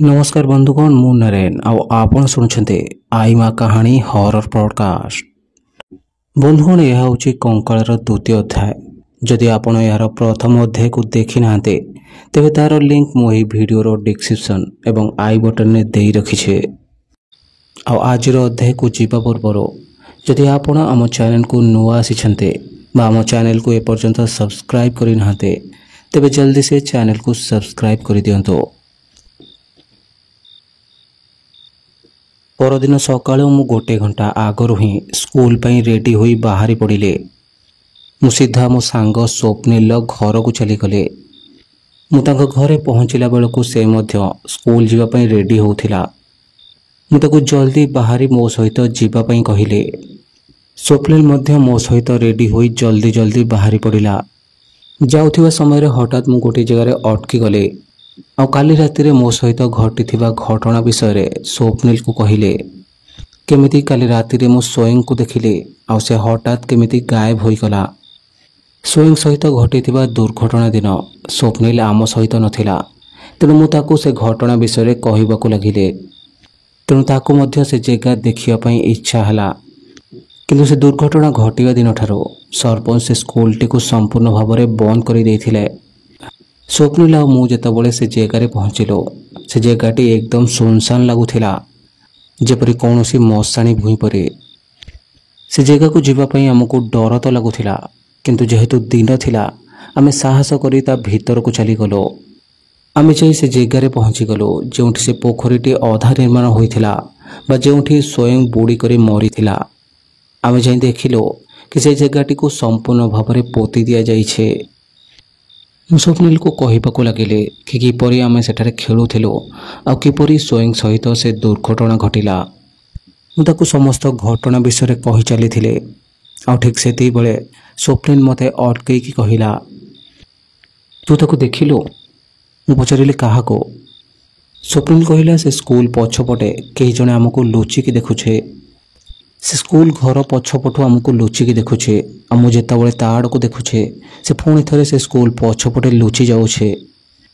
नमस्कार बंधुगण मु नारायण आपण शुणुंट आई माँ कहानी हॉरर पॉडकास्ट। बंधुगण यह हूँ कंकाळर द्वितीय अध्याय। जदि आपण यार प्रथम अध्याय को देखी ना तेबे तार लिंक मो भिडियो डिस्क्रिप्शन एवं आई बटन ने दे रखी। आज अध्याय को जीवा पूर्व जदि आपण आम चैनल को नुआ आसी आम चैनल को एपर्यंत सब्सक्राइब करना तेबे जल्दी से चैनल को सब्सक्राइब कर दियंतो। परदिन सकाळु मु गोटे घंटा आगरू ही स्कूल पई रेडी होई बाहरी पड़िले। मु सीधा मो सांग स्वप्निल घर को चली गले। मु तांको घरे पहुंचला बेलकु से मध्य स्कूल जीवा पई रेडी होउथिला। मु ताको जल्दी बाहरी मो सहित जीवा पई कहिले। स्वप्निल मध्य मो सहित रेडी होई जल्दी जल्दी बाहरी पड़िला। जाउथिबा समय हठात मु गोटे जगह अटकी गले। आ काली राति रे मो सहित घटी घटना विषय स्वप्निल को कहिले। केमिति काली राति रे मो स्वयं को देखिले आ से हठात केमिति गायब होई गला। स्वयं सहित घटी दुर्घटना दिन स्वप्निल आम सहित नथिला। तेणु मु ताको से घटना विषय कहबाकू लगिले। तेणु ताको मध्य से जगह देखिया पई इच्छा हला। किंतु से दुर्घटना घटिया दिन ठारो सरपंच से स्कूल टी को संपूर्ण भाव में बंद कर देथिले। स्वप्निल आ मु जेतबळे से जगह पहुँचलु से जगहटी एकदम सुनसान लगुथिला जेपरी कौनसी मशाणी भूई परे। से जगह को जीवाई आमको डर तो लगुथिला किंतु जेहेतु दिन थिला आमे साहस करी ता भीतर को चली गलो। आमे जाई से जगह पहुँची गलो जोंठी से पोखरीटी अधा निर्माण होइथिला बा जोंठी स्वयं बुड़ी करी मरीथिला। आमे जाई देखिलो कि से जगहटी को संपूर्ण भाव में पोती दिया जाइछे। स्वप्निल को कहबाकू लगिले कि किपरि आमे सेठारे खेलुथिलु आ किपरि स्वयं सहित से दुर्घटना घटिला। मु ताकू समस्त घटना विषय कहि चलीथिले। आ ठीक सेती बेले स्वप्निल मते अटकई कि कहिला, तू ताकू देखिलु? मु पचारिली काहाको? स्वप्निल कहिला से स्कूल पछपटे केही जणे आमको लुचिकी देखुछे। से स्कूल घर पछपटू आमको लुचिकी देखुछे। आ मु जेतबळे ता आड़को देखुछे से पुणी थरे से स्कूल पछपटे लुचि जाउछे।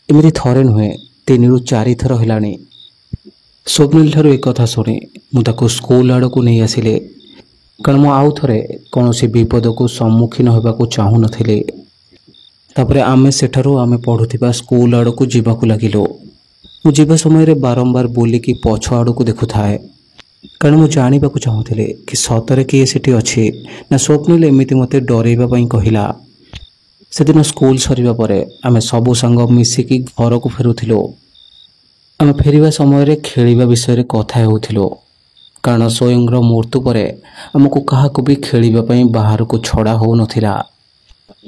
एमिति थरे नुहे 3 ରୁ 4 थर हेलानी। स्वप्निल ठारू एक कथा शुणी मु ताको स्कूल आड़को नहीं आसिले कारण मु आउ थरे कौनसी विपद को सम्मुखीन होबाकू चाहू नथिले। तापरे आमे सेठारू आमे पढ़ुथिबा स्कूल आड़को जीवाकू लागिलो। मु जीवा समय बारंबार बुलिकी पछ आड़को देखुथाए कारण मु जानिबाकू चाहूथिले कि सतरे किए सेठी अछि ना स्वप्निल एमिति मते डरेबा पई कहिला। सेदिन स्कूल सरीबा परे आमे सबु संग मिसिकी घर को फेरुथिलो। आमे फेरिबा समय खेलिबा विषय कथा हेउथिलो कारण स्वयं मृत्यु परे आमको काहाकू भी खेलिबा पई बाहर को छड़ा हो नथिला।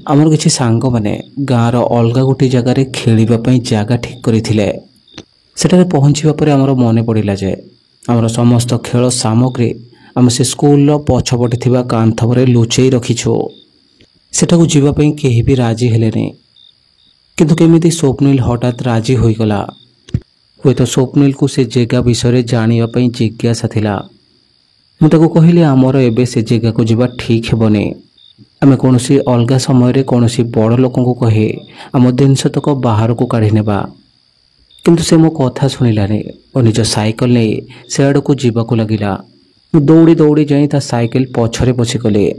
आमर किछि सांग माने गाँर अलगा गोटे जगार खेलिबा पई जागा ठीक करिथिले। सेठारे पहुंचीबा परे आमर मने पड़िला जे आमर समस्त खेल सामग्री आम से स्कूल पछपटे थिबा कांथ परे लुचेई रखिछु। सेठाकू जीवा पई केही भी राजी हेलेनी किंतु केमिति स्वप्निल हठात राजी होई गला। हुए तो स्वप्निल को से जगह विषय जानिबा पई जिज्ञासा थिला। मु ताको कहिले आमर एबे से जगह को जीवा ठीक हेबनी। आमे कोनोसी अलगा समय रे कोनोसी बड़ लोकन को कहे आम जिनस तक बाहर को काढी नेबा। किंतु से मो कथा शुणिलानी और निज साइकेल नहीं से आड़ को जीवाकू लगिला। दौड़ी दौड़ी जाई ता साइकेल पछरे पछिगले।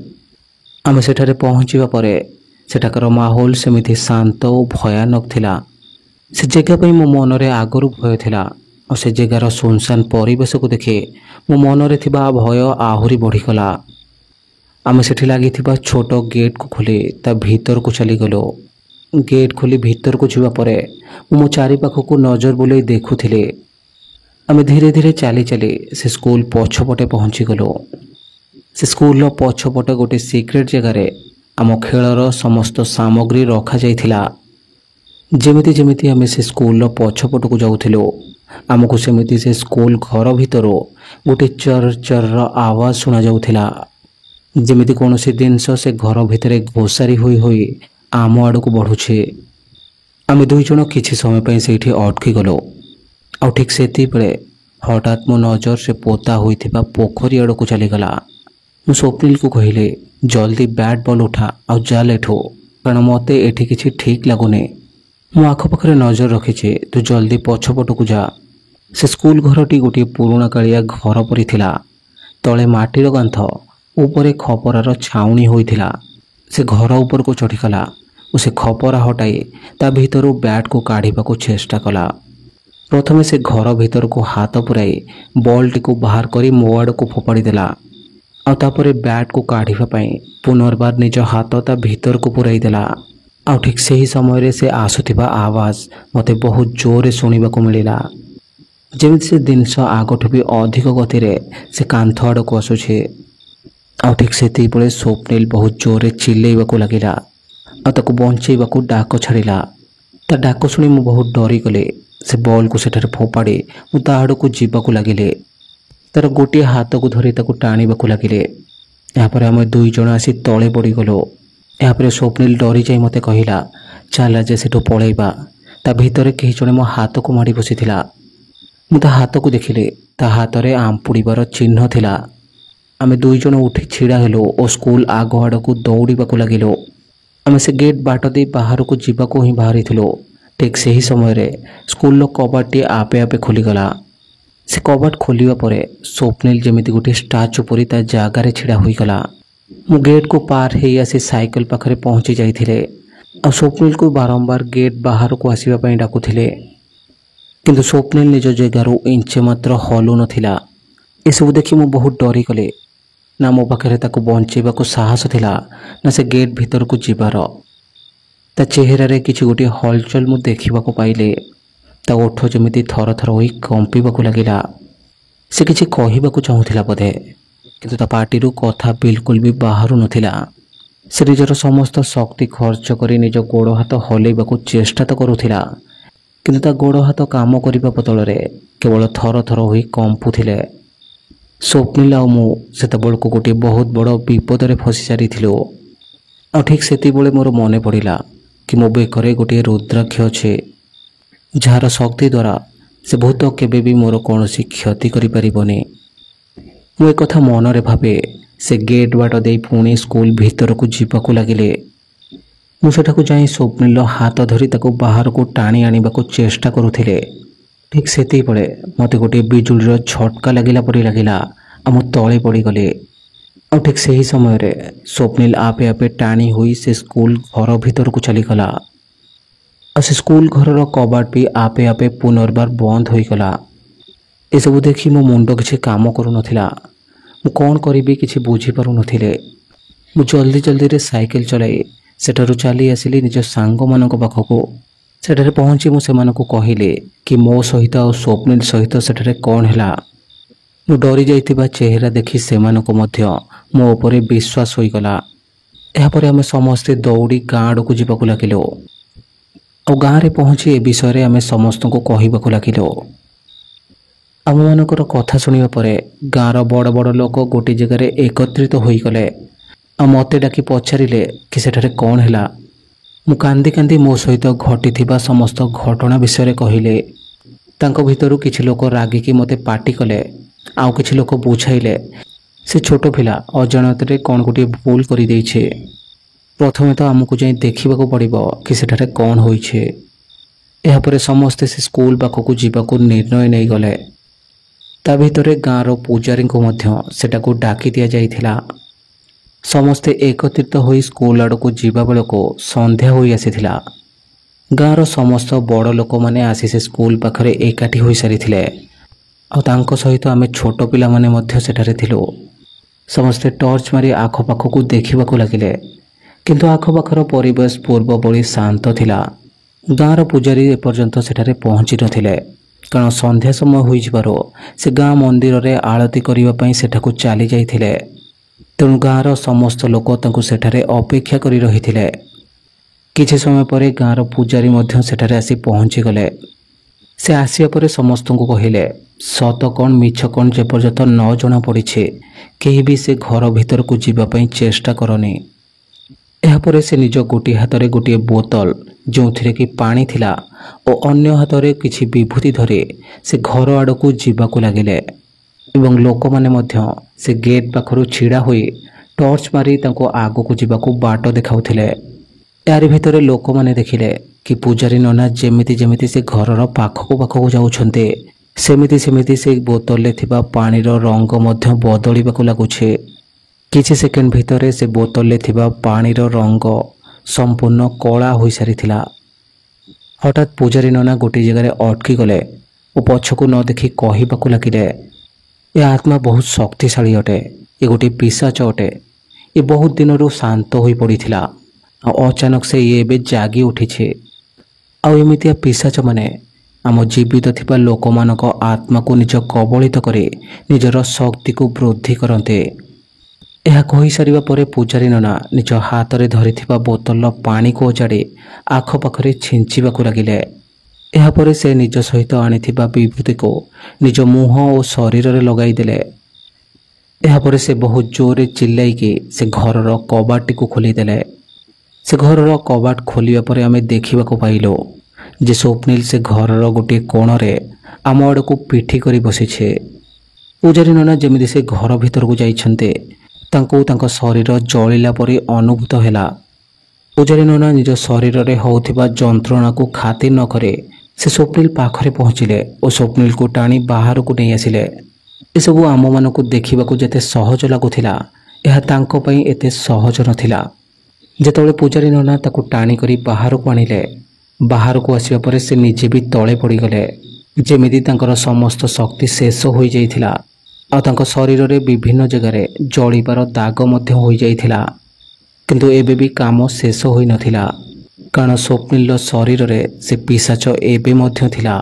आमे सेठारे पहुँचीबा परे सेठाकर माहौल सेमिति शांत और भयानक थिला। से जगह पई मो मनरे आगरु भय थिला और से जगार सुनसान परिवेश को देखे मो मनरे थिबा भय आहुरी बढ़ीगला। आमे सेठी लागिथिबा छोट गेट को खोली ता भीतर को चली गलो। गेट खोली भीतर को जीवा परे मो चारि पाखो को नजर बुलाई देखुथिले। आमे धीरे धीरे चली चली से स्कूल पछपटे पहुँची गलो। से स्कूल पछपटे गोटे सिक्रेट जगार आम खेलर समस्त सामग्री रखा जाइथिला। जेमिति जेमिति आमे से स्कूल पछपट को जाउथिलो आमको सेमिति से स्कूल घर भितरो गोटे चर चर आवाज सुना जाउथिला जेमिति कोनोसी जिनस से घर भितरे घोषारी होई होई आम आड़को बढ़ुछे। आमे दुई जण किछि समय पई सेठी अटकी गलो। आ ठीक सेती बेले हठात मो नजर से पोता होइथिबा पोखरी आड़को चली गला। मु स्वप्निल को कहिले जल्दी बैट बॉल उठा आ जा लेठो कारण मते एठी किछि ठीक लागुने। मु आखपाखरे नजर रखिछे तू जल्दी पछपट को जा। से स्कूल घरटी गोटे पुराणा कालिया घर परी थिला। तले माटीर कांथ उपरे खपरार छाउनी होइथिला। से घर ऊपर को चढ़ीगला और से खपरा हटाई ता भीतर बैट को काढ़ा को चेष्टा कला। प्रथमे से घर भीतर को हाथ पुराई बॉल टी को बाहर करी मो आड़ को फोपाड़ी देला। आ तापरे बैट को काढ़ा पुनर्बार निज हाथ ता भीतर को पुराई देला। आ ठीक से ही समय से आसुथिबा आवाज मते बहुत जोरे सुनिबा को मिलिला। जेमिति से जिनस आगठु भी अधिक गति रे से कांथ आड़ को आसुछे। आ ठीक से स्वप्निल बहुत जोरे चिल्लेबा को लगिला। आ ताको बंचेबा को डाक छाड़िला। ता डाक शुणी मु बहुत डरी गले। से बॉल को सेठारे फोपाड़ी मु ता आड़ को जीवा लगिले। तार गोटे हाथ को धरी ताको टाणीबा को लगिले। यापर आम दुई जण आसी तले पड़ी गलो। यापर स्वप्निल डरी जाई मते कहिला चल जे सेठु पळेबा। ता भीतर केही जणे मो हाथ को माड़ी बसिथिला। मु ता हाथ को देखिले ता हाथ रे आंपुड़ीबार चिन्ह थिला। आमे दुई जण उठी छिड़ा हेलो और स्कूल आग आड़ को दौड़ीबा को लगिलो। आमे से गेट बाट दे बाहर को जीवा को ही बाहरी थिलो। ठीक से ही समय रे स्कूल कबाटी आपे आपे खोलीगला। से कबाट खोलिबा परे स्वप्निल जेमिति गोटे स्टाचू परी ता जागारे छिड़ा होईगला। मु गेट को पार हे आसी साइकेल पाखरे पहुंची जाइथिले। आ स्वप्निल को बारंबार गेट बाहर को आसीबा पई डाकुथिले। किंतु स्वप्निल निज जगारू इंचे मात्र हलु नथिला। एसबू देखि मु बहुत डरी गले। ना मो पाखरे ताको बंचेबा को साहस थिला ना से गेट भीतर को जीवार। ता चेहरा रे किछि गोटे हलचल मु देखिबा को पाइले। ता ओठ जेमिति थर थर होई कंपिबा को लागिला। से किछि कहिबा को चाहुथिला बोधे किंतु ता पार्टीरू कथा बिल्कुल भी बाहरु नथिला। से निजर समस्त शक्ति खर्च करी निज गोड़ हाथ हलेबा को चेष्टा तो करुथिला। किंतु ता गोड़ हाथ काम करिबा बदल रे केवल थर थर होई कंपुथिले। स्वप्निल आ मु सेतबेल को गोटे बहुत बड़ विपद रे फसी सारिथिलो। आ ठीक सेति बेले मोर मने पड़िला कि मो बेकरे गोटे रुद्राक्ष अच्छे जार शक्ति द्वारा से भूत केबे भी मोर कौनसी क्षति करि परिबनी। मु एक कथा मन रे भाबे से गेट बाट दे पुणी स्कूल भीतर को जीवा को लागिले। मु सेठाकु जाई स्वप्निल हाथ धरी ताको बाहर को टाणी आनिबा को चेष्टा करुथिले। ठीक सेति बेले मते गोटे बिजुलीर झटका लागिला परि लागिला। आ मु तळे पड़ी गले। आ ठीक से ही समय रे स्वप्निल आपे आपे टाणी हुई से स्कूल घर भीतर को चलीगला। आ से स्कूल घर कबाट भी आपे आपे पुनर्बार बंद होईगला। एसबू देखी मो मुंड किछि काम करू नथिला। मु कौन करिबी किछि बुझी पारु नथिले। मु जल्दी जल्दी रे साइकेल चलाई सेठारु चली आसिली निज सांग मानक पाखको। सेठारे पहुंची मु सेमानकु कहिले कि मो सहित आ स्वप्निल सहित सेठारे कौन हैला। मु डरी जाइतिबा चेहरा देखि सेमानकु मध्य मो उपरे विश्वास होईगला। यापर आमे समस्ते दौड़ी गाँ आड़कू जीवाकू लागिलो। आ गाँ रे पहुंची ए विषय रे आमे समस्त को कहिबाकू लागिलो। आम मानकर कथा सुनिबा परे गाँर बड़ बड़ लोक गोटे जगह एकत्रित होईगले। आ मते डाकी पचारिले कि सेठारे कौन हैला। मु कांदी कांदी मो सहित घटिथिबा समस्त घटना विषय रे कहिले। तांको भितरु किछि लोक रागिकी मते पार्टी कले। आउ किछि लोक बुझाइले से छोट पिला अजाणत रे कौन गोटे भूल करि दैछे। प्रथमे तो आमको जाई देखिबाकू पड़िबो कि सेठारे कौन होइछे। एहा परे समस्ते से स्कूल पाखकू जीवाकू निर्णय नै गले। ता भितरे गाँर पूजारी को मध्य सेटाकू डाकी दिया जाइथिला। समस्ते एकत्रित होई स्कूल आड़कू जीवा बेलको संध्या होई आसीथिला। गाँर समस्त बड़ लोक माने आसी से स्कूल पाखरे एकाठी होई सारिथिले। आ तांको सहित आमे छोट पिला माने मध्य सेठारे थिलो। समस्ते टॉर्च मारी आखपाखकू देखिबाकू लागिले। किंतु आखपाखर परिवेश पूर्व भली शांत थिला। गाँर पूजारी एपर्यंत सेठारे पहुंची नथिले कारण संध्या समय होई जिबारो से गाँ मंदिर रे आरती करिबा पई सेठाकू चली जाइथिले। तेणु गाँर समस्त लोक तांकू सेठारे अपेक्षा करि रहिथिले। किछि समय परे गाँर पूजारी मध्य सेठारे आसी पहुंची गले। से आसिया परे समस्त को कहिले सत कौन मिछ कौन जेपर्यंत न जना पड़िछे केही भी से घर भीतर को जीवा पई चेष्टा करनी। एहा परे से निज गोटी हाथ रे गोटी बोतल जो थिरे कि पानी थिला और अन्य हाथ रे किछि विभूति धरे से घर आड़ को जीवा को लागिले। एवं लोक माने मध्य से गेट पाखरु छिड़ा होई टॉर्च मारी तांको आगो को जीवा को बाट देखाउथिले। यार भितरे लोक माने देखिले कि पूजारी नना जेमिति जेमिति से घरर पाखको पाखको जाउछन्ते ସେମିତି ସେମିତି ସେ ବୋତଲରେ ଥିବା ପାଣିର ରଙ୍ଗ ମଧ୍ୟ ବଦଳିବାକୁ ଲାଗୁଛି। କିଛି ସେକେଣ୍ଡ ଭିତରେ ସେ ବୋତଲରେ ଥିବା ପାଣିର ରଙ୍ଗ ସମ୍ପୂର୍ଣ୍ଣ କଳା ହୋଇସାରିଥିଲା। ହଠାତ୍ ପୂଜାରୀ ନନା ଗୋଟିଏ ଜାଗାରେ ଅଟକି ଗଲେ ଓ ପଛକୁ ନ ଦେଖି କହିବାକୁ ଲାଗିଲେ, ଏ ଆତ୍ମା ବହୁତ ଶକ୍ତିଶାଳୀ ଅଟେ। ଏ ଗୋଟିଏ ପିଶାଚ ଅଟେ। ଏ ବହୁତ ଦିନରୁ ଶାନ୍ତ ହୋଇ ପଡ଼ିଥିଲା ଆଉ ଅଚାନକ ସେ ଏବେ ଜାଗି ଉଠିଛି। ଆଉ ଏମିତିଆ ପିଶାଚମାନେ ଆମ ଜୀବିତ ଥିବା ଲୋକମାନଙ୍କ ଆତ୍ମାକୁ ନିଜ କବଳିତ କରି ନିଜର ଶକ୍ତିକୁ ବୃଦ୍ଧି କରନ୍ତି। ଏହା କହିସାରିବା ପରେ ପୂଜାରୀ ନନା ନିଜ ହାତରେ ଧରିଥିବା ବୋତଲର ପାଣିକୁ ଅଜାଡ଼ି ଆଖପାଖରେ ଛିଞ୍ଚିବାକୁ ଲାଗିଲେ। ଏହାପରେ ସେ ନିଜ ସହିତ ଆଣିଥିବା ବିଭୂତିକୁ ନିଜ ମୁହଁ ଓ ଶରୀରରେ ଲଗାଇଦେଲେ। ଏହାପରେ ସେ ବହୁତ ଜୋରରେ ଚିଲ୍ଲାଇକି ସେ ଘରର କବାଟଟିକୁ ଖୋଲିଦେଲେ। ସେ ଘରର କବାଟ ଖୋଲିବା ପରେ ଆମେ ଦେଖିବାକୁ ପାଇଲୁ ଯେ ସ୍ୱପ୍ନିଲ ସେ ଘରର ଗୋଟିଏ କୋଣରେ ଆମ ଆଡ଼କୁ ପିଠି କରି ବସିছে। ପୂଜାରୀ ନନା ଯେମିତି ସେ ଘର ଭିତରକୁ ଯାଇଛନ୍ତି ତାଙ୍କୁ ତାଙ୍କ ଶରୀର ଜଳିଲା ପରି ଅନୁଭୂତ ହେଲା। ପୂଜାରୀ ନନା ନିଜ ଶରୀରରେ ହେଉଥିବା ଯନ୍ତ୍ରଣାକୁ ଖାତିର ନ କରି ସେ ସ୍ୱପ୍ନିଲ ପାଖରେ ପହଞ୍ଚିଲେ ଓ ସ୍ୱପ୍ନିଲକୁ ଟାଣି ବାହାରକୁ ନେଇ ଆସିଲେ। ଏସବୁ ଆମମାନଙ୍କୁ ଦେଖିବାକୁ ଯେତେ ସହଜ ଲାଗୁଥିଲା, ଏହା ତାଙ୍କ ପାଇଁ ଏତେ ସହଜ ନଥିଲା। ଯେତେବେଳେ ପୂଜାରୀ ନନା ତାକୁ ଟାଣିକରି ବାହାରକୁ ଆଣିଲେ, ବାହାରକୁ ଆସିବା ପରେ ସେ ନିଜେ ବି ତଳେ ପଡ଼ିଗଲେ। ଯେମିତି ତାଙ୍କର ସମସ୍ତ ଶକ୍ତି ଶେଷ ହୋଇଯାଇଥିଲା ଆଉ ତାଙ୍କ ଶରୀରରେ ବିଭିନ୍ନ ଜାଗାରେ ଜଳିବାର ଦାଗ ମଧ୍ୟ ହୋଇଯାଇଥିଲା। କିନ୍ତୁ ଏବେ ବି କାମ ଶେଷ ହୋଇନଥିଲା, କାରଣ ସ୍ୱପ୍ନିଲର ଶରୀରରେ ସେ ପିଶାଚ ଏବେ ମଧ୍ୟ ଥିଲା।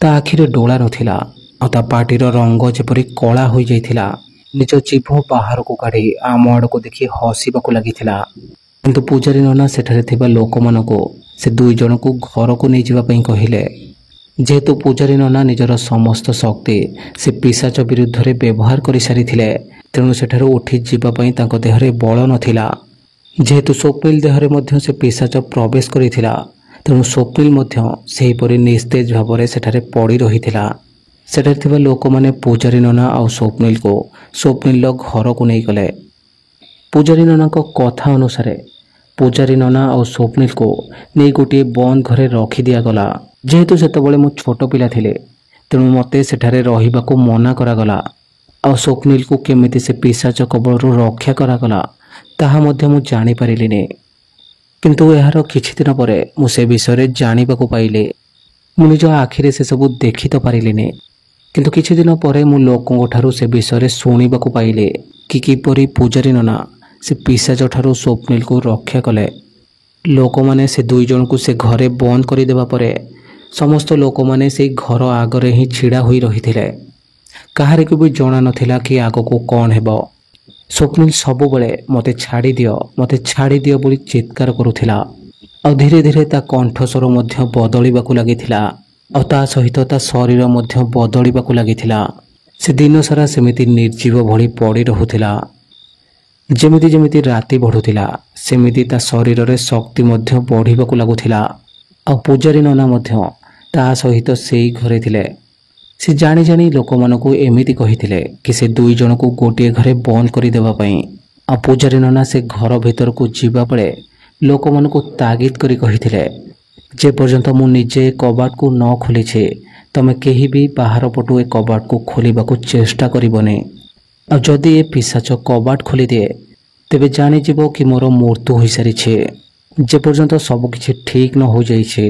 ତା ଆଖିରେ ଡୋଳା ନଥିଲା ଆଉ ତା ପାଟିର ରଙ୍ଗ ଯେପରି କଳା ହୋଇଯାଇଥିଲା। ନିଜ ଜିଭ ବାହାରକୁ କାଢ଼ି ଆମ ଆଡ଼କୁ ଦେଖି ହସିବାକୁ ଲାଗିଥିଲା। କିନ୍ତୁ ପୂଜାରୀ ନନା ସେଠାରେ ଥିବା ଲୋକମାନଙ୍କୁ ସେ ଦୁଇ ଜଣଙ୍କୁ ଘରକୁ ନେଇଯିବା ପାଇଁ କହିଲେ। ଯେହେତୁ ପୂଜାରୀ ନନା ନିଜର ସମସ୍ତ ଶକ୍ତି ସେ ପିଶାଚ ବିରୁଦ୍ଧରେ ବ୍ୟବହାର କରିସାରିଥିଲେ, ତେଣୁ ସେଠାରୁ ଉଠି ଯିବା ପାଇଁ ତାଙ୍କ ଦେହରେ ବଳ ନଥିଲା। ଯେହେତୁ ସ୍ୱପ୍ନିଲ ଦେହରେ ମଧ୍ୟ ସେ ପିଶାଚ ପ୍ରବେଶ କରିଥିଲା, ତେଣୁ ସ୍ୱପ୍ନିଲ ମଧ୍ୟ ସେହିପରି ନିସ୍ତେଜ ଭାବରେ ସେଠାରେ ପଡ଼ି ରହିଥିଲା। ସେଠାରେ ଥିବା ଲୋକମାନେ ପୂଜାରୀ ନନା ଆଉ ସ୍ୱପ୍ନିଲକୁ ସ୍ୱପ୍ନିଲର ଘରକୁ ନେଇଗଲେ। ପୂଜାରୀ ନନାଙ୍କ କଥା ଅନୁସାରେ ପୂଜାରୀ ନନା ଆଉ ସ୍ୱପ୍ନିଲକୁ ନେଇ ଗୋଟିଏ ବନ୍ଦ ଘରେ ରଖି ଦିଆଗଲା। ଯେହେତୁ ସେତେବେଳେ ମୁଁ ଛୋଟ ପିଲା ଥିଲି, ତେଣୁ ମୋତେ ସେଠାରେ ରହିବାକୁ ମନା କରାଗଲା। ଆଉ ସ୍ୱପ୍ନିଲକୁ କେମିତି ସେ ପିଶାଚ କବଳରୁ ରକ୍ଷା କରାଗଲା ତାହା ମଧ୍ୟ ମୁଁ ଜାଣିପାରିଲିନି। କିନ୍ତୁ ଏହାର କିଛି ଦିନ ପରେ ମୁଁ ସେ ବିଷୟରେ ଜାଣିବାକୁ ପାଇଲି। ମୁଁ ନିଜ ଆଖିରେ ସେସବୁ ଦେଖି ତ ପାରିଲିନି, କିନ୍ତୁ କିଛି ଦିନ ପରେ ମୁଁ ଲୋକଙ୍କ ଠାରୁ ସେ ବିଷୟରେ ଶୁଣିବାକୁ ପାଇଲି କି କିପରି ପୂଜାରୀ ନନା ସେ ପିଶାଚ ଠାରୁ ସ୍ୱପ୍ନିଲକୁ ରକ୍ଷା କଲେ। ଲୋକମାନେ ସେ ଦୁଇ ଜଣଙ୍କୁ ସେ ଘରେ ବନ୍ଦ କରିଦେବା ପରେ ସମସ୍ତ ଲୋକମାନେ ସେଇ ଘର ଆଗରେ ହିଁ ଛିଡ଼ା ହୋଇ ରହିଥିଲେ। କାହାରିକୁ ବି ଜଣା ନଥିଲା କି ଆଗକୁ କ'ଣ ହେବ। ସ୍ୱପ୍ନିଲ ସବୁବେଳେ ମୋତେ ଛାଡ଼ିଦିଅ ବୋଲି ଚିତ୍କାର କରୁଥିଲା। ଆଉ ଧୀରେ ଧୀରେ ତା କଣ୍ଠସ୍ୱର ମଧ୍ୟ ବଦଳିବାକୁ ଲାଗିଥିଲା ଆଉ ତା ସହିତ ତା ଶରୀର ମଧ୍ୟ ବଦଳିବାକୁ ଲାଗିଥିଲା। ସେ ଦିନସାରା ସେମିତି ନିର୍ଜୀବ ଭଳି ପଡ଼ି ରହୁଥିଲା। ଯେମିତି ଯେମିତି ରାତି ବଢ଼ୁଥିଲା ସେମିତି ତା ଶରୀରରେ ଶକ୍ତି ମଧ୍ୟ ବଢ଼ିବାକୁ ଲାଗୁଥିଲା। ଆଉ ପୂଜାରୀ ନନା ମଧ୍ୟ ତା ସହିତ ସେଇ ଘରେ ଥିଲେ। ସେ ଜାଣି ଜାଣି ଲୋକମାନଙ୍କୁ ଏମିତି କହିଥିଲେ କି ସେ ଦୁଇ ଜଣକୁ ଗୋଟିଏ ଘରେ ବନ୍ଦ କରିଦେବା ପାଇଁ। ଆଉ ପୂଜାରୀ ନନା ସେ ଘର ଭିତରକୁ ଯିବା ବେଳେ ଲୋକମାନଙ୍କୁ ତାଗିଦ କରି କହିଥିଲେ, ଯେପର୍ଯ୍ୟନ୍ତ ମୁଁ ନିଜେ ଏ କବାଟକୁ ନ ଖୋଲିଛି ତମେ କେହି ବି ବାହାର ପଟୁ ଏ କବାଟକୁ ଖୋଲିବାକୁ ଚେଷ୍ଟା କରିବନି। ଆଉ ଯଦି ଏ ପିଶାଚ କବାଟ ଖୋଲିଦିଏ ତେବେ ଜାଣିଯିବ କି ମୋର ମୃତ୍ୟୁ ହୋଇସାରିଛି। ଯେପର୍ଯ୍ୟନ୍ତ ସବୁକିଛି ଠିକ୍ ନ ହୋଇଯାଇଛି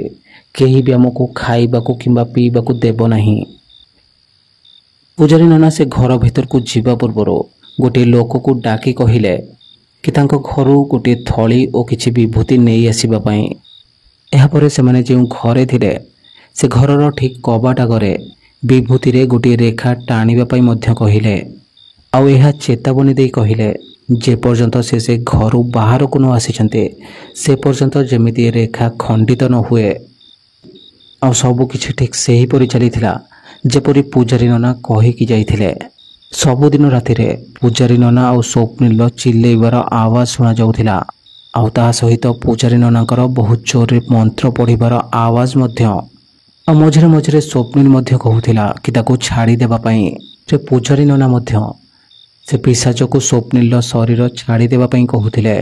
କେହି ବି ଆମକୁ ଖାଇବାକୁ କିମ୍ବା ପିଇବାକୁ ଦେବ ନାହିଁ। ପୂଜାରୀ ନନା ସେ ଘର ଭିତରକୁ ଯିବା ପୂର୍ବରୁ ଗୋଟିଏ ଲୋକକୁ ଡାକି କହିଲେ କି ତାଙ୍କ ଘରୁ ଗୋଟିଏ ଥଳି ଓ କିଛି ବିଭୂତି ନେଇ ଆସିବା ପାଇଁ। ଏହାପରେ ସେମାନେ ଯେଉଁ ଘରେ ଥିଲେ ସେ ଘରର ଠିକ୍ କବାଟ ଆଗରେ ବିଭୂତିରେ ଗୋଟିଏ ରେଖା ଟାଣିବା ପାଇଁ ମଧ୍ୟ କହିଲେ। ଆଉ ଏହା ଚେତାବନୀ ଦେଇ କହିଲେ, ଯେପର୍ଯ୍ୟନ୍ତ ସେ ଘରୁ ବାହାରକୁ ନ ଆସିଛନ୍ତି ସେ ପର୍ଯ୍ୟନ୍ତ ଯେମିତି ଏ ରେଖା ଖଣ୍ଡିତ ନ ହୁଏ। ଆଉ ସବୁକିଛି ଠିକ୍ ସେହିପରି ଚାଲିଥିଲା ଯେପରି ପୂଜାରୀ ନନା କହିକି ଯାଇଥିଲେ। ସବୁଦିନ ରାତିରେ ପୂଜାରୀ ନନା ଆଉ ସ୍ୱପ୍ନିଲର ଚିଲ୍ଲେଇବାର ଆୱାଜ ଶୁଣାଯାଉଥିଲା। ଆଉ ତା ସହିତ ପୂଜାରୀ ନନାଙ୍କର ବହୁତ ଜୋରରେ ମନ୍ତ୍ର ପଢ଼ିବାର ଆୱାଜ ମଧ୍ୟ। ଆଉ ମଝିରେ ମଝିରେ ସ୍ୱପ୍ନିଲ ମଧ୍ୟ କହୁଥିଲା କି ତାକୁ ଛାଡ଼ିଦେବା ପାଇଁ। ସେ ପୂଜାରୀ ନନା ମଧ୍ୟ ସେ ପିଶାଚକୁ ସ୍ୱପ୍ନିଲର ଶରୀର ଛାଡ଼ିଦେବା ପାଇଁ କହୁଥିଲେ।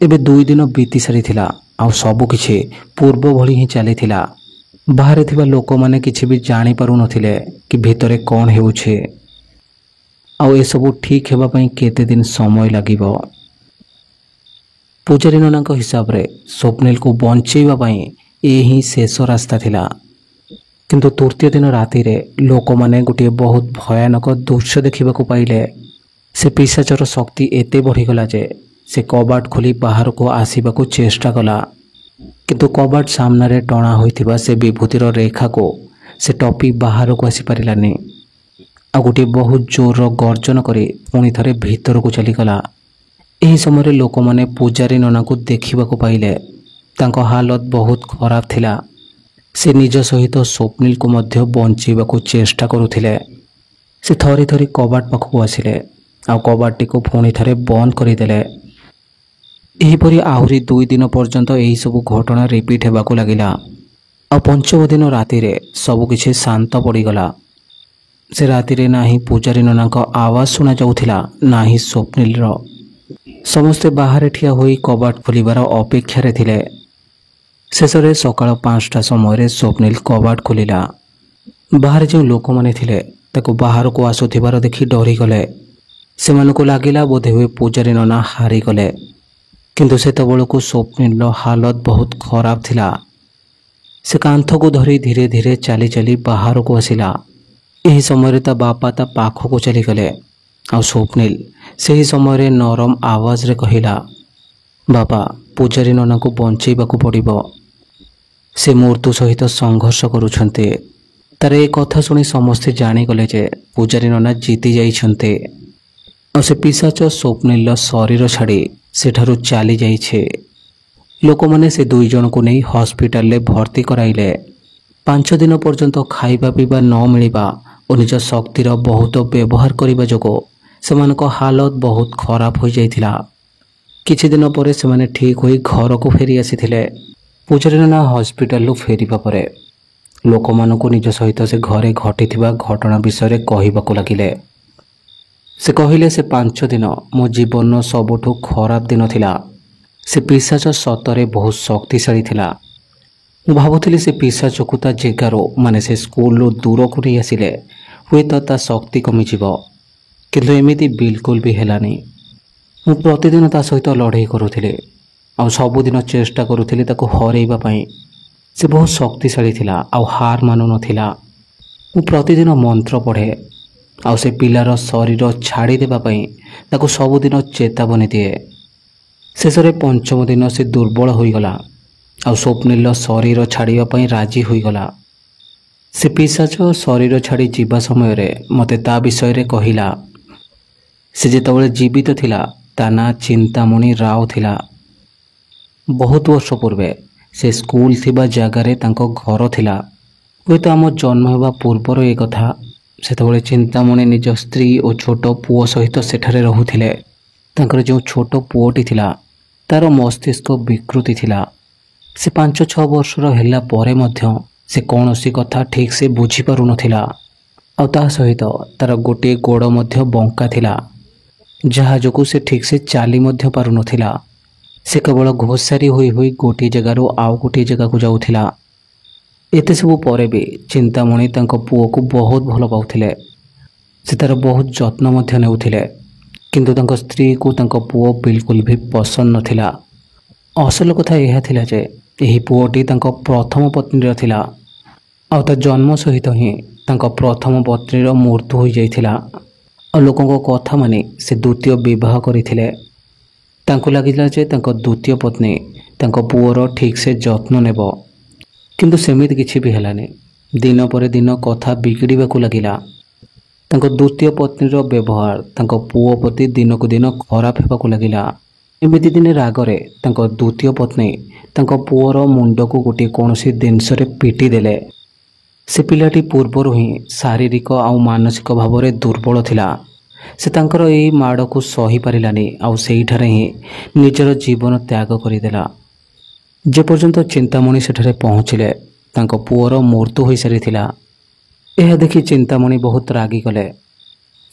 ଏବେ 2 ଦିନ ବିତି ସାରିଥିଲା ଆଉ ସବୁକିଛି ପୂର୍ବ ଭଳି ହିଁ ଚାଲିଥିଲା। ବାହାରେ ଥିବା ଲୋକମାନେ କିଛି ବି ଜାଣିପାରୁନଥିଲେ କି ଭିତରେ କ'ଣ ହେଉଛି ଆଉ ଏସବୁ ଠିକ୍ ହେବା ପାଇଁ କେତେ ଦିନ ସମୟ ଲାଗିବ। ପୂଜାରୀ ନନାଙ୍କ ହିସାବରେ ସ୍ୱପ୍ନିଲକୁ ବଞ୍ଚେଇବା ପାଇଁ ଏ ହିଁ ଶେଷ ରାସ୍ତା ଥିଲା। କିନ୍ତୁ ତୃତୀୟ ଦିନ ରାତିରେ ଲୋକମାନେ ଗୋଟିଏ ବହୁତ ଭୟାନକ ଦୃଶ୍ୟ ଦେଖିବାକୁ ପାଇଲେ। ସେ ପିଶାଚର ଶକ୍ତି ଏତେ ବଢ଼ିଗଲା ଯେ ସେ କବାଟ ଖୋଲି ବାହାରକୁ ଆସିବାକୁ ଚେଷ୍ଟା କଲା, କିନ୍ତୁ କବାଟ ସାମ୍ନାରେ ଟଣା ହୋଇଥିବା ସେ ବିଭୂତିର ରେଖାକୁ ସେ ଟପି ବାହାରକୁ ଆସିପାରିଲାନି। ଆଉ ଗୋଟିଏ ବହୁତ ଜୋରର ଗର୍ଜନ କରି ପୁଣି ଥରେ ଭିତରକୁ ଚାଲିଗଲା। ଏହି ସମୟରେ ଲୋକମାନେ ପୂଜାରୀ ନନାଙ୍କୁ ଦେଖିବାକୁ ପାଇଲେ। ତାଙ୍କ ହାଲତ ବହୁତ ଖରାପ ଥିଲା। ସେ ନିଜ ସହିତ ସ୍ୱପ୍ନିଲକୁ ମଧ୍ୟ ବଞ୍ଚେଇବାକୁ ଚେଷ୍ଟା କରୁଥିଲେ। ସେ ଥରି ଥରି କବାଟ ପାଖକୁ ଆସିଲେ ଆଉ କବାଟଟିକୁ ପୁଣି ଥରେ ବନ୍ଦ କରିଦେଲେ। ଏହିପରି ଆହୁରି 2 ଦିନ ପର୍ଯ୍ୟନ୍ତ ଏହିସବୁ ଘଟଣା ରିପିଟ୍ ହେବାକୁ ଲାଗିଲା। ଆଉ ପଞ୍ଚମ ଦିନ ରାତିରେ ସବୁକିଛି ଶାନ୍ତ ପଡ଼ିଗଲା। ସେ ରାତିରେ ନାହିଁ ପୂଜାରୀ ନନାଙ୍କ ଆୱାଜ ଶୁଣାଯାଉଥିଲା, ନାହିଁ ସ୍ୱପ୍ନିଲର। ସମସ୍ତେ ବାହାରେ ଠିଆ ହୋଇ କବାଟ ଖୋଲିବାର ଅପେକ୍ଷାରେ ଥିଲେ। ଶେଷରେ ସକାଳ 5ଟା ସମୟରେ ସ୍ୱପ୍ନିଲ କବାଟ ଖୋଲିଲା। ବାହାରେ ଯେଉଁ ଲୋକମାନେ ଥିଲେ ତାକୁ ବାହାରକୁ ଆସୁଥିବାର ଦେଖି ଡରିଗଲେ। ସେମାନଙ୍କୁ ଲାଗିଲା ବୋଧହୁଏ ପୂଜାରୀ ନନା ହାରିଗଲେ। କିନ୍ତୁ ସେତେବେଳକୁ ସ୍ୱପ୍ନିଲର ହାଲତ ବହୁତ ଖରାପ ଥିଲା। ସେ କାନ୍ଥକୁ ଧରି ଧୀରେ ଧୀରେ ଚାଲି ଚାଲି ବାହାରକୁ ଆସିଲା। ଏହି ସମୟରେ ତା ବାପା ତା ପାଖକୁ ଚାଲିଗଲେ ଆଉ ସ୍ୱପ୍ନିଲ ସେହି ସମୟରେ ନରମ ଆୱାଜରେ କହିଲା, ବାପା, ପୂଜାରୀ ନନାଙ୍କୁ ବଞ୍ଚେଇବାକୁ ପଡ଼ିବ। ସେ ମୃତ୍ୟୁ ସହିତ ସଂଘର୍ଷ କରୁଛନ୍ତି। ତାର ଏ କଥା ଶୁଣି ସମସ୍ତେ ଜାଣିଗଲେ ଯେ ପୂଜାରୀ ନନା ଜିତି ଯାଇଛନ୍ତି ଆଉ ସେ ପିଶାଚ ସ୍ୱପ୍ନିଲର ଶରୀର ଛାଡ଼ି ସେଠାରୁ ଚାଲି ଯାଇଛି। ଲୋକମାନେ ସେ 2 ଜଣଙ୍କୁ ନେଇ ହସ୍ପିଟାଲରେ ଭର୍ତ୍ତି କରାଇଲେ। 5 ଦିନ ପର୍ଯ୍ୟନ୍ତ ଖାଇବା ପିଇବା ନ ମିଳିବା ଓ ନିଜ ଶକ୍ତିର ବହୁତ ବ୍ୟବହାର କରିବା ଯୋଗୁଁ ସେମାନଙ୍କ ହାଲତ ବହୁତ ଖରାପ ହୋଇଯାଇଥିଲା। କିଛି ଦିନ ପରେ ସେମାନେ ଠିକ୍ ହୋଇ ଘରକୁ ଫେରି ଆସିଥିଲେ। ପୂଜାରୀ ନନା ହସ୍ପିଟାଲରୁ ଫେରିବା ପରେ ଲୋକମାନଙ୍କୁ ନିଜ ସହିତ ସେ ଘରେ ଘଟିଥିବା ଘଟଣା ବିଷୟରେ କହିବାକୁ ଲାଗିଲେ। ସେ କହିଲେ, ସେ 5 ଦିନ ମୋ ଜୀବନର ସବୁଠୁ ଖରାପ ଦିନ ଥିଲା। ସେ ପିଶାଚ ସତରେ ବହୁତ ଶକ୍ତିଶାଳୀ ଥିଲା। ମୁଁ ଭାବୁଥିଲି ସେ ପିଶାଚକୁ ତା ଜାଗାରୁ ମାନେ ସେ ସ୍କୁଲରୁ ଦୂରକୁ ନେଇ ଆସିଲେ ହୁଏତ ତା ଶକ୍ତି କମିଯିବ, କିନ୍ତୁ ଏମିତି ବିଲକୁଲ ବି ହେଲାନି। ମୁଁ ପ୍ରତିଦିନ ତା ସହିତ ଲଢ଼େଇ କରୁଥିଲି ଆଉ ସବୁଦିନ ଚେଷ୍ଟା କରୁଥିଲି ତାକୁ ହରେଇବା ପାଇଁ। ସେ ବହୁତ ଶକ୍ତିଶାଳୀ ଥିଲା ଆଉ ହାର ମାନୁନଥିଲା। ମୁଁ ପ୍ରତିଦିନ ମନ୍ତ୍ର ପଢ଼େ ଆଉ ସେ ପିଲାର ଶରୀର ଛାଡ଼ିଦେବା ପାଇଁ ତାକୁ ସବୁଦିନ ଚେତାବନୀ ଦିଏ। ଶେଷରେ 5ମ ଦିନ ସେ ଦୁର୍ବଳ ହୋଇଗଲା ଆଉ ସ୍ୱପ୍ନିଲର ଶରୀର ଛାଡ଼ିବା ପାଇଁ ରାଜି ହୋଇଗଲା। ସେ ପିଶାଚ ଶରୀର ଛାଡ଼ି ଯିବା ସମୟରେ ମୋତେ ତା ବିଷୟରେ କହିଲା। ସେ ଯେତେବେଳେ ଜୀବିତ ଥିଲା ତା ନାଁ ଚିନ୍ତାମଣି ରାଓ ଥିଲା। ବହୁତ ବର୍ଷ ପୂର୍ବେ ସେ ସ୍କୁଲ ଥିବା ଜାଗାରେ ତାଙ୍କ ଘର ଥିଲା। ହୁଏତ ଆମ ଜନ୍ମ ହେବା ପୂର୍ବର ଏ କଥା। ସେତେବେଳେ ଚିନ୍ତାମଣି ନିଜ ସ୍ତ୍ରୀ ଓ ଛୋଟ ପୁଅ ସହିତ ସେଠାରେ ରହୁଥିଲେ। ତାଙ୍କର ଯେଉଁ ଛୋଟ ପୁଅଟି ଥିଲା ତାର ମସ୍ତିଷ୍କ ବିକୃତି ଥିଲା। ସେ 5-6 ବର୍ଷର ହେଲା ପରେ ମଧ୍ୟ ସେ କୌଣସି କଥା ଠିକ୍ ସେ ବୁଝିପାରୁନଥିଲା ଆଉ ତା ସହିତ ତାର ଗୋଟିଏ ଗୋଡ଼ ମଧ୍ୟ ବଙ୍କା ଥିଲା, ଯାହା ଯୋଗୁଁ ସେ ଠିକ୍ ସେ ଚାଲି ମଧ୍ୟ ପାରୁନଥିଲା। ସେ କେବଳ ଘୋଷାରି ହୋଇ ହୋଇ ଗୋଟିଏ ଜାଗାରୁ ଆଉ ଗୋଟିଏ ଜାଗାକୁ ଯାଉଥିଲା। ଏତେ ସବୁ ପରେ ବି ଚିନ୍ତାମଣି ତାଙ୍କ ପୁଅକୁ ବହୁତ ଭଲ ପାଉଥିଲେ। ସେ ତାର ବହୁତ ଯତ୍ନ ମଧ୍ୟ ନେଉଥିଲେ। କିନ୍ତୁ ତାଙ୍କ ସ୍ତ୍ରୀକୁ ତାଙ୍କ ପୁଅ ବିଲକୁଲ ବି ପସନ୍ଦ ନଥିଲା। ଅସଲ କଥା ଏହା ଥିଲା ଯେ ଏହି ପୁଅଟି ତାଙ୍କ ପ୍ରଥମ ପତ୍ନୀର ଥିଲା ଆଉ ତା ଜନ୍ମ ସହିତ ହିଁ ତାଙ୍କ ପ୍ରଥମ ପତ୍ନୀର ମୃତ୍ୟୁ ହୋଇଯାଇଥିଲା। ଆଉ ଲୋକଙ୍କ କଥା ମାନି ସେ ଦ୍ୱିତୀୟ ବିବାହ କରିଥିଲେ। ତାଙ୍କୁ ଲାଗିଲା ଯେ ତାଙ୍କ ଦ୍ୱିତୀୟ ପତ୍ନୀ ତାଙ୍କ ପୁଅର ଠିକ୍ ସେ ଯତ୍ନ ନେବ, କିନ୍ତୁ ସେମିତି କିଛି ବି ହେଲାନି। ଦିନ ପରେ ଦିନ କଥା ବିଗିଡ଼ିବାକୁ ଲାଗିଲା। ତାଙ୍କ ଦ୍ୱିତୀୟ ପତ୍ନୀର ବ୍ୟବହାର ତାଙ୍କ ପୁଅ ପ୍ରତି ଦିନକୁ ଦିନ ଖରାପ ହେବାକୁ ଲାଗିଲା। ଏମିତି ଦିନେ ରାଗରେ ତାଙ୍କ ଦ୍ୱିତୀୟ ପତ୍ନୀ ତାଙ୍କ ପୁଅର ମୁଣ୍ଡକୁ ଗୋଟିଏ କୌଣସି ଜିନିଷରେ ପିଟି ଦେଲେ। ସେ ପିଲାଟି ପୂର୍ବରୁ ହିଁ ଶାରୀରିକ ଆଉ ମାନସିକ ଭାବରେ ଦୁର୍ବଳ ଥିଲା। ସେ ତାଙ୍କର ଏହି ମାଡ଼କୁ ସହିପାରିଲାନି ଆଉ ସେଇଠାରେ ହିଁ ନିଜର ଜୀବନ ତ୍ୟାଗ କରିଦେଲା। ଯେପର୍ଯ୍ୟନ୍ତ ଚିନ୍ତାମଣି ସେଠାରେ ପହଞ୍ଚିଲେ ତାଙ୍କ ପୁଅର ମୃତ୍ୟୁ ହୋଇସାରିଥିଲା। ଏହା ଦେଖି ଚିନ୍ତାମଣି ବହୁତ ରାଗିଗଲେ।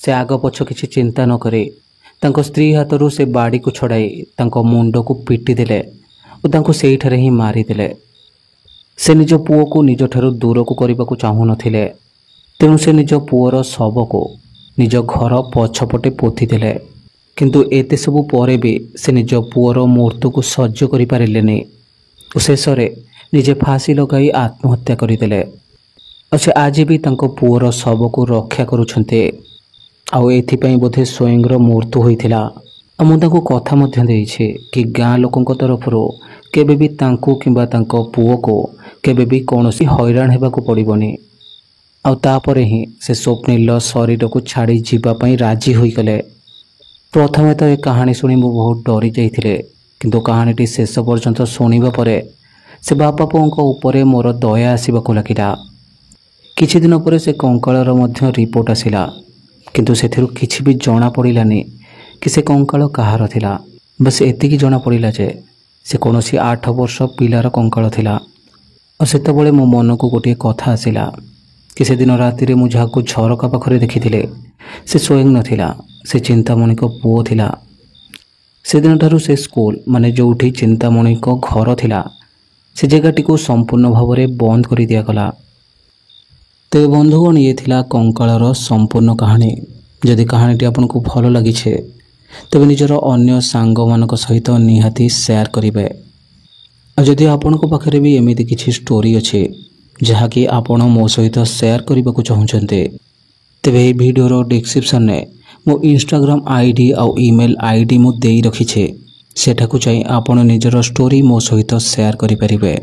ସେ ଆଗ ପଛ କିଛି ଚିନ୍ତା ନ କରି ତାଙ୍କ ସ୍ତ୍ରୀ ହାତରୁ ସେ ବାଡ଼ିକୁ ଛଡ଼ାଇ ତାଙ୍କ ମୁଣ୍ଡକୁ ପିଟି ଦେଲେ ଓ ତାଙ୍କୁ ସେଇଠାରେ ହିଁ ମାରିଦେଲେ। से निज पुओ को निजठारु दूर को करने को चाहूनथिले। तेणु से निज पुओर शव को निज घर पछपटे पोति देले। किंतु एते सबु परे भी से निज पुओर मृत्यु को सह्य करि पारिलेनि और शेष निजे फांसी लगाई आत्महत्या करदेले। अच्छे आज भी तांको पुओर शव को रक्षा करुछन्ते। आउ एथिपाई बोधे स्वयंर मृत्यु होइथिला। मु तांको कथा मध्य देइछे कि गाँ लोकंक तरफरो केबे भी तांको किंबा तांको पुओ को केबे भी कोनोसी हैरान हेबाको पड़िबोनी। आउ तापरे ही से स्वप्निल शरीर को छाड़ी जीवा पई राजी होई गले। प्रथमे तो ए कहानी सुनी मु बहुत डरी जाइथिले, किंतु कहानीटी शेष पर्यंत सुनिबा परे से बापा पुओंक उपरे मोर दया आसीबाको लागिला। किछि दिन परे से कंकाळर मध्य रिपोर्ट आसिला, किंतु सेथिरु किछि भी जणा पड़िलानी कि से कंकाळ कहार थिला। बस एतिकी जणा पड़िला जे से कोनोसी 8 वर्ष पिलार कंकाळ थिला। और सेतबेले मो मन को गोटे कथा आसिला कि से दिन राति रे मु जाहाको झरका पाखरे देखिथिले से स्वयं नथिला, से चिंतामणि को पुओ थिला। से दिन ठारू से स्कूल माने जोठी चिंतामणि को घर थिला से जगहटी को संपूर्ण भाव में बंद कर दिया गला। तेज बंधुगण ये थिला कंकाळर संपूर्ण कहानी। जदि कहानीटी आपको भल लगी तेज निजर अन्य सांग मानक सहित निहाती शेयर करेंगे। जदि आपण पाखे भी एमती किसी स्टोरी अच्छे जहाँकि आपण मो सहित शेयर करने को चाहते तेरे भिडर डिस्क्रिप्शन में मो इंस्टाग्राम आईडी आउ ईमेल आईडी मु दे रखी सेठाकु जाई आपण निजर स्टोरी मो सहित शेयर करें।